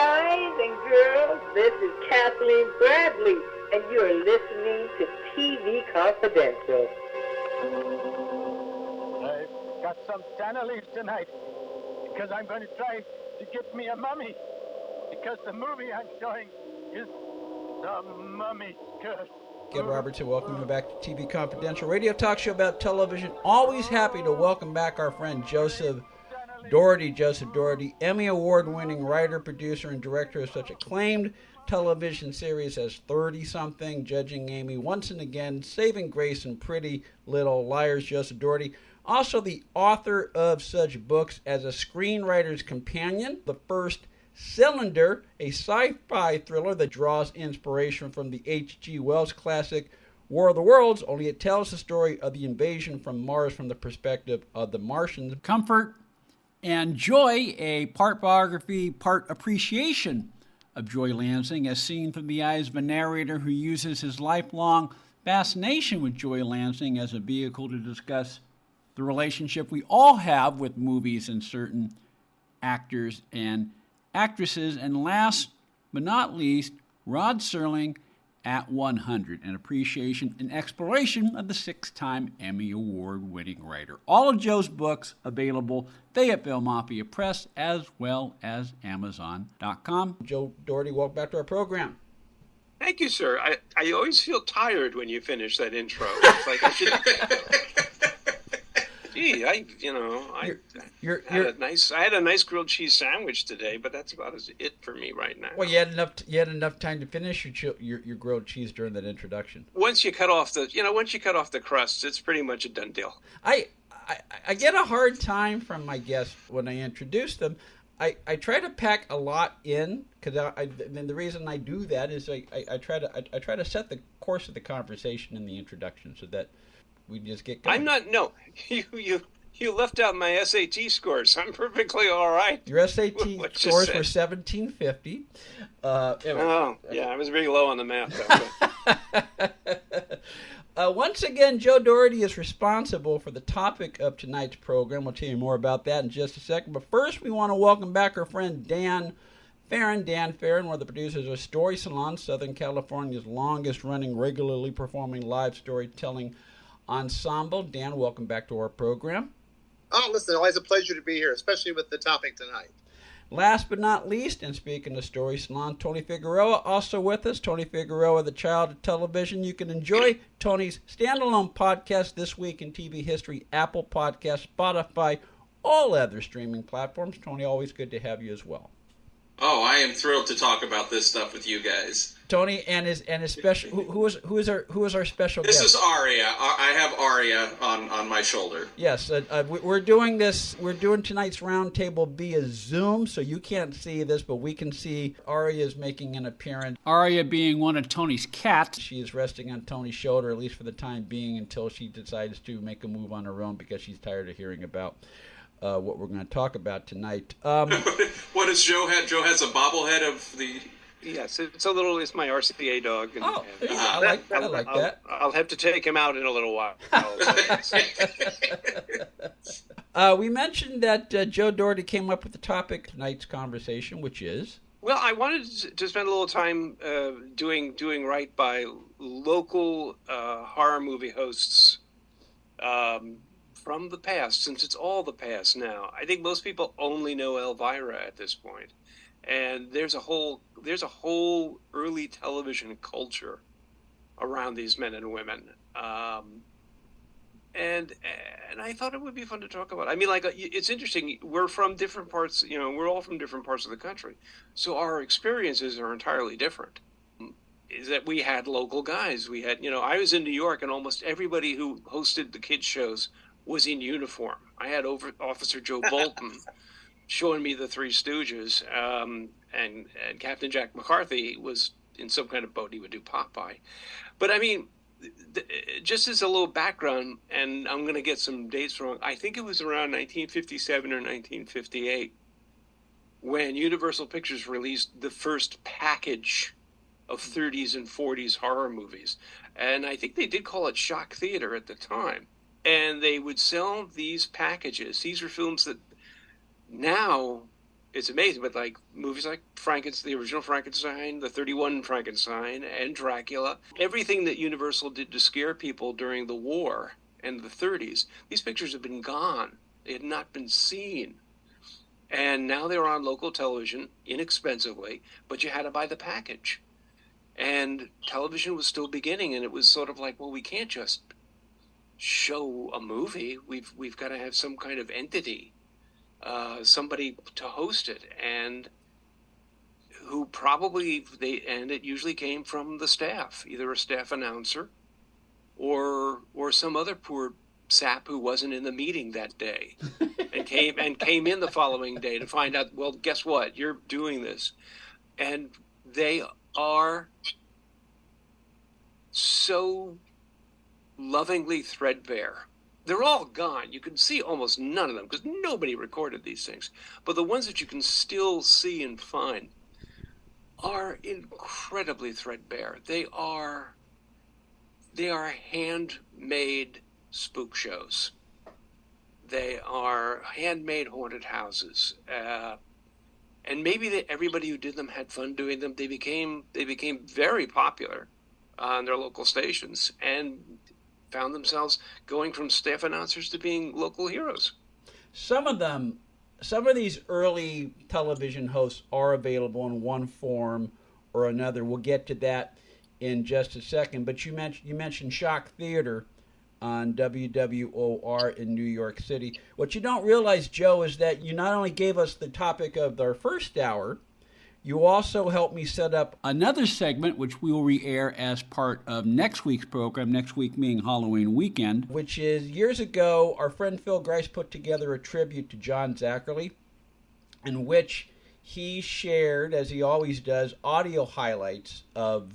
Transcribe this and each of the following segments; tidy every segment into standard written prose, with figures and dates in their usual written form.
Guys and girls, this is Kathleen Bradley, and you're listening to TV Confidential. I've got some Santa leaves tonight because I'm going to try to get me a mummy. Because the movie I'm showing is The Mummy Curse. Gib Robertson, welcome you back to TV Confidential, radio talk show about television. Always happy to welcome back our friend Joseph Dougherty. Joseph Dougherty, Emmy Award-winning writer, producer, and director of such acclaimed television series as 30-something, Judging Amy, Once and Again, Saving Grace, and Pretty Little Liars. Joseph Dougherty, also the author of such books as A Screenwriter's Companion, The First Cylinder, a sci-fi thriller that draws inspiration from the H.G. Wells classic War of the Worlds, only it tells the story of the invasion from Mars from the perspective of the Martians. Comfort and Joy, a part biography, part appreciation of Joy Lansing, as seen from the eyes of a narrator who uses his lifelong fascination with Joy Lansing as a vehicle to discuss the relationship we all have with movies and certain actors and actresses. And last but not least, Rod Serling at 100, an appreciation and exploration of the 6-time Emmy Award-winning writer. All of Joe's books available, Fayetteville Mafia Press, as well as Amazon.com. Joe Dougherty, welcome back to our program. Thank you, sir. I always feel tired when you finish that intro. It's like I should... Gee, I had a nice grilled cheese sandwich today, but that's about it for me right now. Well, you had enough time to finish your grilled cheese during that introduction. Once you cut off the crust, it's pretty much a done deal. I get a hard time from my guests when I introduce them. I try to pack a lot in because the reason I do that is I try to set the course of the conversation in the introduction so that we just get going. You left out my SAT scores. I'm perfectly all right. Your SAT scores were 1750. I was really low on the math, though. Once again, Joe Dougherty is responsible for the topic of tonight's program. We'll tell you more about that in just a second. But first, we want to welcome back our friend Dan Farren. Dan Farren, one of the producers of Story Salon, Southern California's longest-running, regularly performing live storytelling ensemble. Dan, welcome back to our program. Oh, listen, always a pleasure to be here, especially with the topic tonight. Last but not least, and speaking of Story Salon, Tony Figueroa also with us. Tony Figueroa, the child of television. You can enjoy Tony's standalone podcast, This Week in TV History, Apple Podcasts, Spotify, all other streaming platforms. Tony, always good to have you as well. Oh, I am thrilled to talk about this stuff with you guys. Tony and his special who is our special guest? This is Aria. I have Aria on my shoulder. Yes, we're doing tonight's roundtable via Zoom, so you can't see this, but we can see Aria is making an appearance. Aria being one of Tony's cats. She is resting on Tony's shoulder, at least for the time being, until she decides to make a move on her own because she's tired of hearing about what we're going to talk about tonight. What does Joe have? Joe has a bobblehead of the... Yes, it's my RCA dog. I like that. I'll have to take him out in a little while. We mentioned that Joe Dougherty came up with the topic of tonight's conversation, which is... Well, I wanted to spend a little time doing right by local horror movie hosts from the past, since it's all the past now. I think most people only know Elvira at this point. And there's a whole early television culture around these men and women, and I thought it would be fun to talk about. I mean, like, it's interesting. We're from different parts. We're all from different parts of the country, so our experiences are entirely different. Is that we had local guys. We had, I was in New York, and almost everybody who hosted the kids shows was in uniform. I had Officer Joe Bolton showing me the Three Stooges, and Captain Jack McCarthy was in some kind of boat. He would do Popeye. But I mean, just as a little background, and I'm going to get some dates wrong, I think it was around 1957 or 1958 when Universal Pictures released the first package of 30s and 40s horror movies. And I think they did call it Shock Theater at the time. And they would sell these packages. These were films that now it's amazing. But like movies like Frankenstein, the original Frankenstein, the 31 Frankenstein, and Dracula, everything that Universal did to scare people during the war and the 30s, these pictures have been gone. They had not been seen. And now they're on local television inexpensively, but you had to buy the package. And television was still beginning, and it was sort of like, well, we can't just show a movie. We've got to have some kind of entity, somebody to host it, and who probably and it usually came from the staff, either a staff announcer or some other poor sap who wasn't in the meeting that day and came in the following day to find out, well, guess what? You're doing this. And they are so lovingly threadbare. They're all gone. You can see almost none of them because nobody recorded these things. But the ones that you can still see and find are incredibly threadbare. They are handmade spook shows. They are handmade haunted houses. And maybe everybody who did them had fun doing them. They became very popular on their local stations and found themselves going from staff announcers to being local heroes. Some of these early television hosts are available in one form or another. We'll get to that in just a second. But you mentioned Shock Theater on WWOR in New York City. What you don't realize, Joe, is that you not only gave us the topic of our first hour, you also helped me set up another segment, which we will re-air as part of next week's program, next week being Halloween weekend, which is years ago, our friend Phil Grice put together a tribute to John Zacherle, in which he shared, as he always does, audio highlights of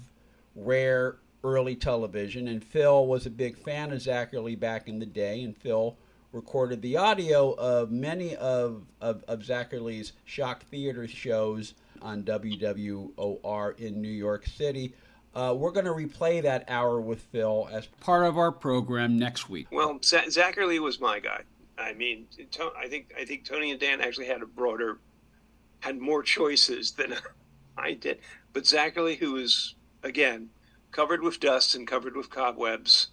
rare early television. And Phil was a big fan of Zacherle back in the day, and Phil recorded the audio of many of Zacherle's Shock Theater shows on WWOR in New York City. We're going to replay that hour with Phil as part of our program next week. Well, Zacherle was my guy. I mean, I think Tony and Dan actually had more choices than I did. But Zacherle, who is, again, covered with dust and covered with cobwebs,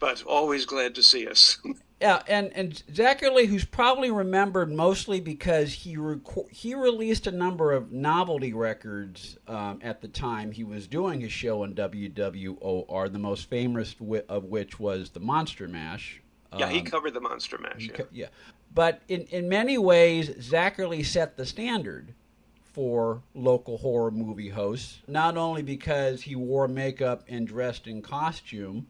but always glad to see us. Yeah, and Zacherle, who's probably remembered mostly because he released a number of novelty records at the time he was doing his show on WWOR, the most famous of which was the Monster Mash. Yeah, he covered the Monster Mash. Yeah. But in many ways, Zacherle set the standard for local horror movie hosts, not only because he wore makeup and dressed in costume,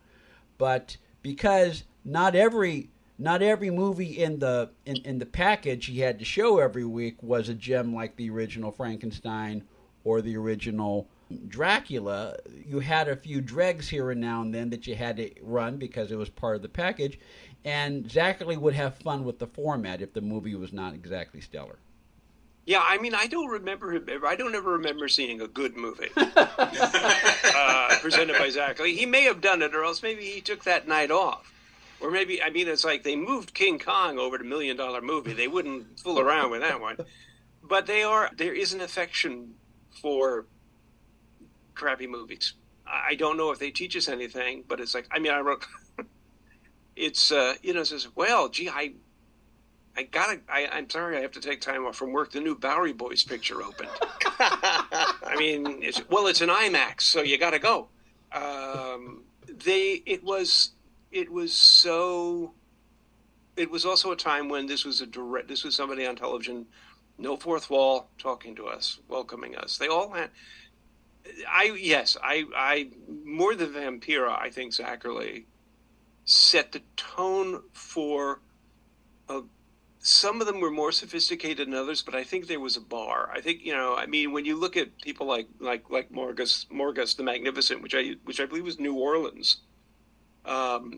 but because not every movie in the package he had to show every week was a gem like the original Frankenstein or the original Dracula. You had a few dregs here and now and then that you had to run because it was part of the package, and Zacherle would have fun with the format if the movie was not exactly stellar. Yeah, I mean, I don't ever remember seeing a good movie presented by Zacherle. He may have done it, or else maybe he took that night off. Or maybe, I mean, it's like they moved King Kong over to $1 Million Movie. They wouldn't fool around with that one. But there is an affection for crappy movies. I don't know if they teach us anything, but it's like, I mean, I wrote, it says, well, gee, I'm sorry I have to take time off from work. The new Bowery Boys picture opened. I mean, it's an IMAX, so you got to go. It was also a time when this was somebody on television, no fourth wall, talking to us, welcoming us. They all had. I more than Vampira, I think Zacherle set the tone for. Some of them were more sophisticated than others, but I think there was a bar. I think, I mean, when you look at people like Morgus the Magnificent, which I believe was New Orleans,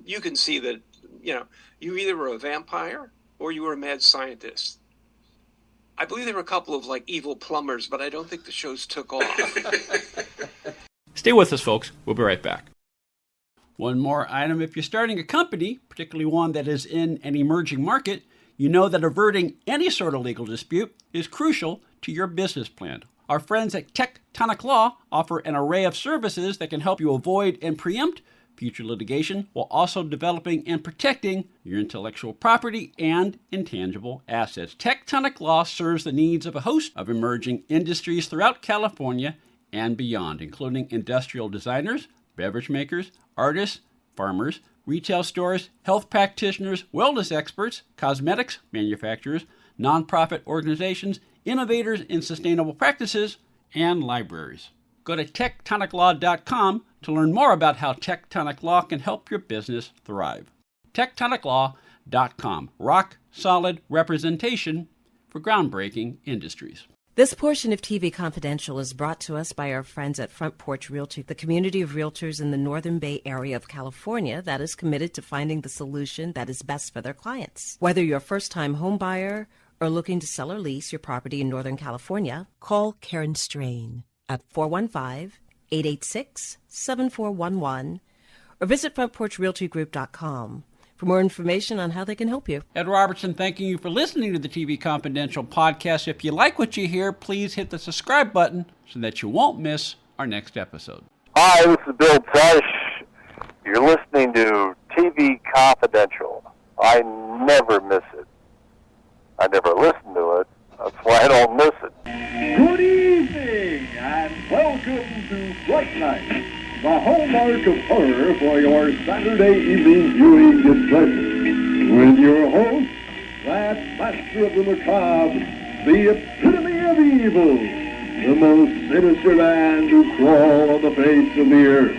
you can see that, you either were a vampire or you were a mad scientist. I believe there were a couple of evil plumbers, but I don't think the shows took off. Stay with us, folks. We'll be right back. One more item. If you're starting a company, particularly one that is in an emerging market, you know that averting any sort of legal dispute is crucial to your business plan. Our friends at Tectonic Law offer an array of services that can help you avoid and preempt future litigation while also developing and protecting your intellectual property and intangible assets. Tectonic Law serves the needs of a host of emerging industries throughout California and beyond, including industrial designers, beverage makers, artists, farmers, retail stores, health practitioners, wellness experts, cosmetics manufacturers, nonprofit organizations, innovators in sustainable practices, and libraries. Go to tectoniclaw.com to learn more about how Tectonic Law can help your business thrive. tectoniclaw.com. Rock solid representation for groundbreaking industries. This portion of TV Confidential is brought to us by our friends at Front Porch Realty, the community of realtors in the Northern Bay area of California that is committed to finding the solution that is best for their clients. Whether you're a first-time home buyer or looking to sell or lease your property in Northern California, call Karen Strain at 415-886-7411 or visit frontporchrealtygroup.com for more information on how they can help you. Ed Robertson thanking you for listening to the TV Confidential podcast. If you like what you hear, please hit the subscribe button so that you won't miss our next episode. Hi, this is Bill Tush. You're listening to TV Confidential. I never miss it. I never listen to it. That's why I don't miss it. Good evening, and welcome to Fright Night, the hallmark of horror for your Saturday evening viewing displeasure. With your host, that master of the macabre, the epitome of evil, the most sinister man to crawl on the face of the earth.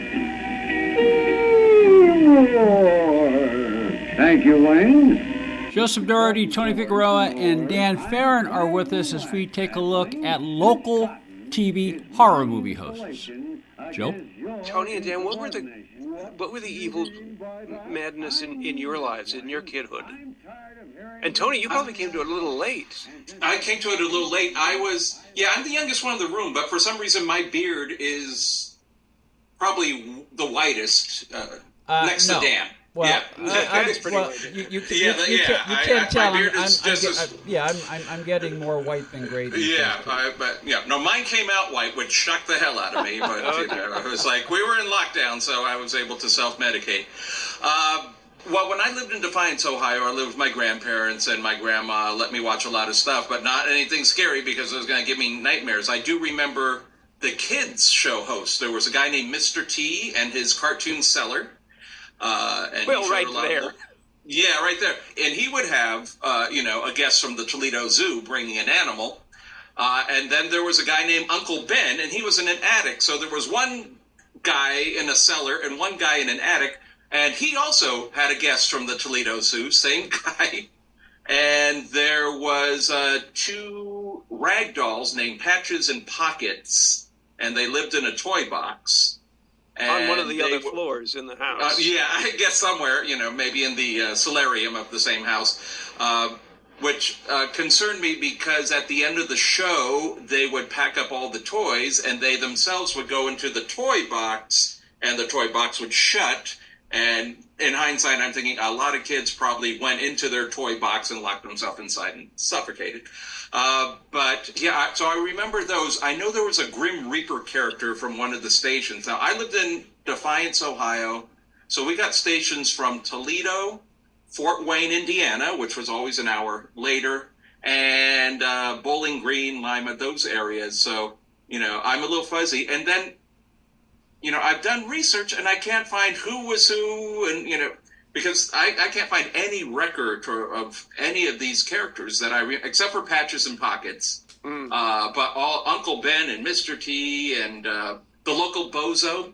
Thank you, Wayne. Joseph Dougherty, Tony Figueroa, and Dan Farren are with us as we take a look at local TV horror movie hosts. Joe? Tony and Dan, what were the evil madness in your lives, in your kidhood? And Tony, you probably came to it a little late. I came to it a little late. I'm the youngest one in the room, but for some reason my beard is probably the whitest next to Dan. Well, yeah, you can't tell. I'm getting more white than gray. No, mine came out white, which shocked the hell out of me. But I was like, we were in lockdown, so I was able to self-medicate. Well, when I lived in Defiance, Ohio, I lived with my grandparents, and my grandma let me watch a lot of stuff, but not anything scary because it was going to give me nightmares. I do remember the kids show host. There was a guy named Mr. T and his cartoon Seller. And right there. Right there. And he would have, a guest from the Toledo Zoo bringing an animal. And then there was a guy named Uncle Ben, and he was in an attic. So there was one guy in a cellar and one guy in an attic. And he also had a guest from the Toledo Zoo, same guy. And there was 2 rag dolls named Patches and Pockets, and they lived in a toy box. On one of the other floors in the house. I guess somewhere, maybe in the solarium of the same house, which concerned me because at the end of the show, they would pack up all the toys, and they themselves would go into the toy box, and the toy box would shut. And in hindsight, I'm thinking a lot of kids probably went into their toy box and locked themselves inside and suffocated. So I remember those. I know there was a Grim Reaper character from one of the stations. Now, I lived in Defiance, Ohio, so we got stations from Toledo, Fort Wayne, Indiana, which was always an hour later, and Bowling Green, Lima, those areas. So, I'm a little fuzzy. And then, I've done research, and I can't find who was who, and, because I can't find any record of any of these characters that except for Patches and Pockets. But all Uncle Ben and Mr. T and the local bozo,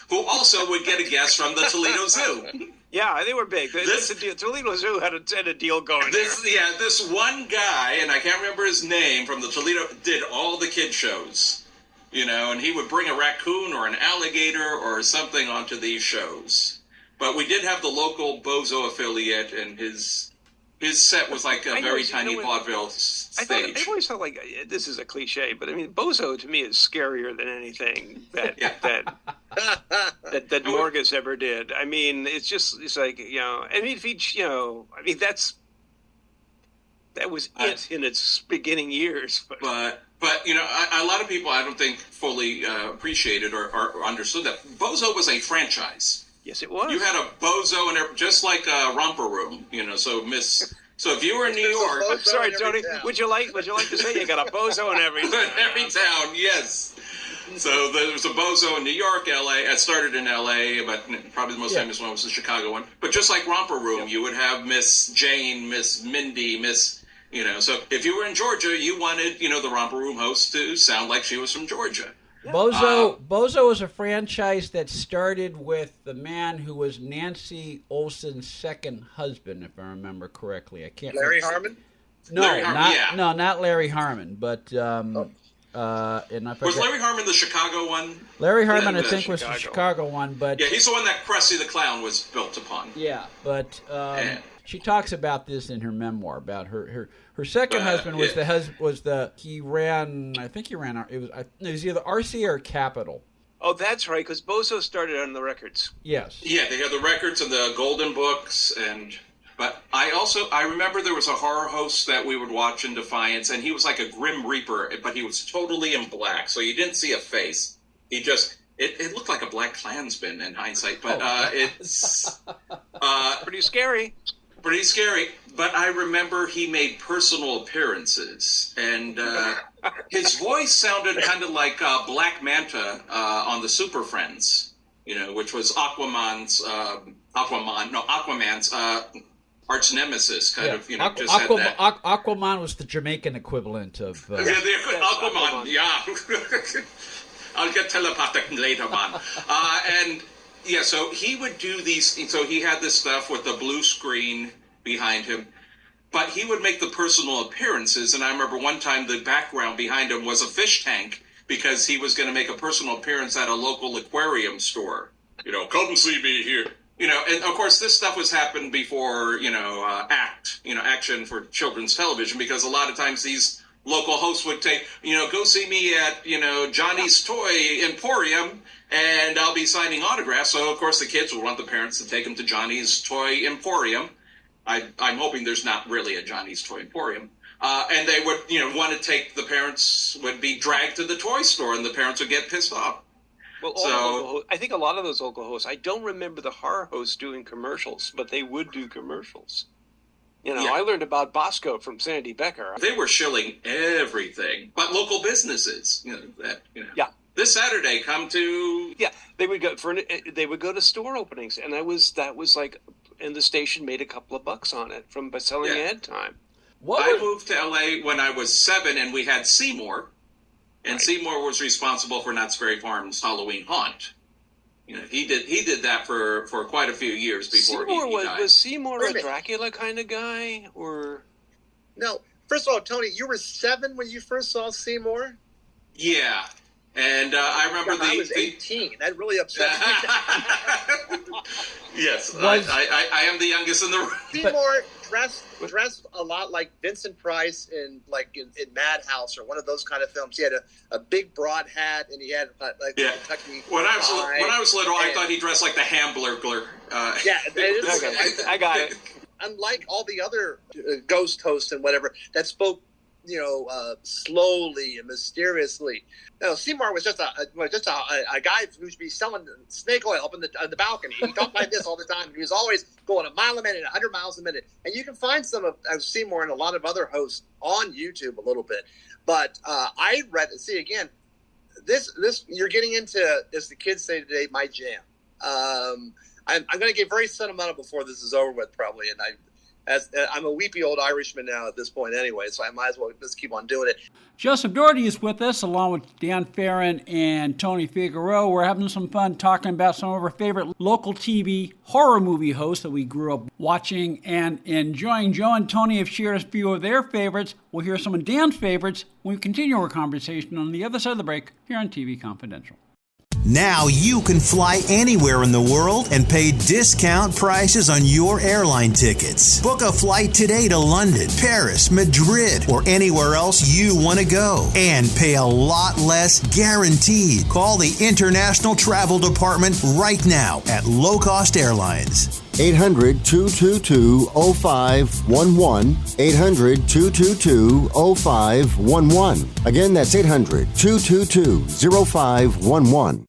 who also would get a guest from the Toledo Zoo. Yeah, they were big. Toledo Zoo had a deal going. This one guy, and I can't remember his name, from the Toledo, did all the kid shows. And he would bring a raccoon or an alligator or something onto these shows. But we did have the local bozo affiliate, and his set was like a very tiny vaudeville stage. I always felt like, this is a cliche, but I mean, bozo to me is scarier than anything that Morgus ever did. I mean, it's like, that's That was it in its beginning years. But you know, a lot of people I don't think fully appreciated or understood that Bozo was a franchise. Yes, it was. You had a Bozo and just like a Romper Room, you know. So if you were in New York, I'm sorry, Tony. Would you like to say you got a Bozo in every town? Every town, yes. So there was a Bozo in New York, L.A. It started in L.A., but probably the most famous one was the Chicago one. But just like Romper Room, you would have Miss Jane, Miss Mindy, you know. So if you were in Georgia, you wanted, you know, the Romper Room host to sound like she was from Georgia. Bozo was a franchise that started with the man who was Nancy Olsen's second husband, if I remember correctly. I can't. Larry Harmon? No, not Larry Harmon, but. Was Larry Harmon the Chicago one? Larry Harmon, I think, was the Chicago one, but he's the one that Krusty the Clown was built upon. Yeah, but she talks about this in her memoir about her second husband was he ran it was either RCA or Capitol. Oh, that's right, because Bozo started on the records. Yes. Yeah, they had the records and the Golden Books But I remember there was a horror host that we would watch in Defiance, and he was like a Grim Reaper, but he was totally in black, so you didn't see a face. He just, it looked like a Black Klansman in hindsight, but it's... pretty scary. Pretty scary, but I remember he made personal appearances, and his voice sounded kind of like Black Manta on the Super Friends, you know, which was Aquaman's arch nemesis, kind of, you know, just had that. Aquaman was the Jamaican equivalent of... Aquaman, yeah. I'll get telepathic later, man. And, yeah, so he would do these... So he had this stuff with the blue screen behind him, but he would make the personal appearances, and I remember one time the background behind him was a fish tank because he was going to make a personal appearance at a local aquarium store. You know, come see me here. You know, and of course this stuff was happened before, you know, action for children's television, because a lot of times these local hosts would take, you know, go see me at, you know, Johnny's Toy Emporium, and I'll be signing autographs. So of course the kids will want the parents to take them to Johnny's Toy Emporium. I'm hoping there's not really a Johnny's Toy Emporium. And they would, you know, want to take, the parents would be dragged to the toy store, and the parents would get pissed off. Well, I think a lot of those local hosts, I don't remember the horror hosts doing commercials, but they would do commercials. You know, I learned about Bosco from Sandy Becker. They were shilling everything, but local businesses, you know, that, you know. Yeah. This Saturday, come to... Yeah, they would go to store openings, and that was like, and the station made a couple of bucks on it by selling ad time. I moved to L.A. when I was 7, and we had Seymour. And Seymour was responsible for Knott's Berry Farm's Halloween Haunt. You know, he did that for quite a few years before he died. Was Seymour a Dracula kind of guy, or? No. First of all, Tony, you were 7 when you first saw Seymour? Yeah. And I remember I was 18. That really upset me. Yes, I am the youngest in the room. Seymour dressed a lot like Vincent Price in Madhouse or one of those kind of films. He had a big broad hat, and he had Kentucky. When I was little, I thought he dressed like the Hamburglar. I got it. Unlike all the other ghost hosts and whatever that spoke, you know, slowly and mysteriously. No, Seymour was just a guy who should be selling snake oil up on the balcony. He talked like this all the time. He was always going a mile a minute, 100 miles a minute. And you can find some of Seymour and a lot of other hosts on YouTube a little bit. But I read it. See, again, this you're getting into, as the kids say today, my jam. I'm going to get very sentimental before this is over with, probably. And I'm a weepy old Irishman now at this point anyway, so I might as well just keep on doing it. Joseph Dougherty is with us, along with Dan Farren and Tony Figueroa. We're having some fun talking about some of our favorite local TV horror movie hosts that we grew up watching and enjoying. Joe and Tony have shared a few of their favorites. We'll hear some of Dan's favorites when we continue our conversation on the other side of the break here on TV Confidential. Now you can fly anywhere in the world and pay discount prices on your airline tickets. Book a flight today to London, Paris, Madrid, or anywhere else you want to go. And pay a lot less guaranteed. Call the International Travel Department right now at Low Cost Airlines. 800-222-0511. 800-222-0511. Again, that's 800-222-0511.